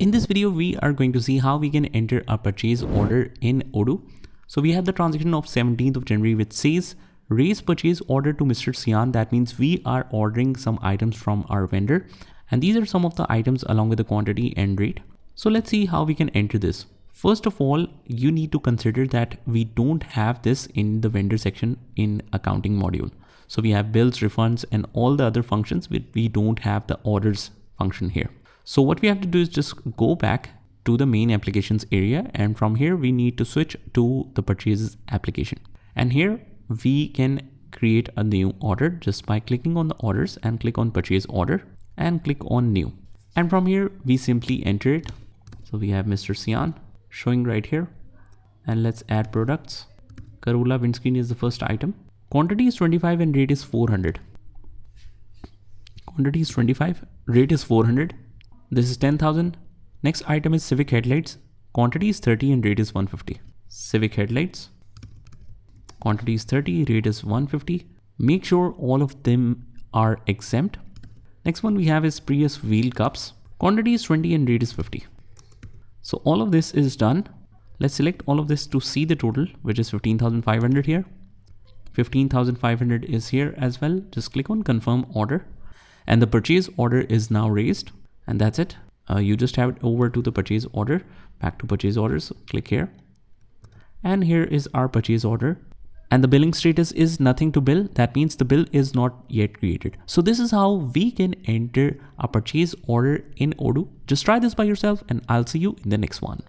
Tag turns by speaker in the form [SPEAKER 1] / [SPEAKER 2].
[SPEAKER 1] In this video, we are going to see how we can enter a purchase order in Odoo. So we have the transaction of 17th of January which says raise purchase order to Mr. Sian. That means we are ordering some items from our vendor. And these are some of the items along with the quantity and rate. So let's see how we can enter this. First of all, you need to consider that we don't have this in the vendor section in accounting module. So we have bills, refunds, and all the other functions, but we don't have the orders function here. So what we have to do is just go back to the main applications area. And from here, we need to switch to the purchases application. And here we can create a new order just by clicking on the orders and click on purchase order and click on new. And from here, we simply enter it. So we have Mr. Sian showing right here. And let's add products. Corolla windscreen is the first item. Quantity is 25 and rate is 400. Quantity is 25, rate is 400. This is 10,000. Next item is Civic headlights. Quantity is 30 and rate is 150. Civic headlights. Quantity is 30, rate is 150. Make sure all of them are exempt. Next one we have is Prius wheel cups. Quantity is 20 and rate is 50. So all of this is done. Let's select all of this to see the total, which is 15,500 here. 15,500 is here as well. Just click on confirm order. And the purchase order is now raised. And that's it. You just have it over to the purchase order, back to purchase orders, click here. And here is our purchase order. And the billing status is nothing to bill. That means the bill is not yet created. So this is how we can enter a purchase order in Odoo. Just try this by yourself and I'll see you in the next one.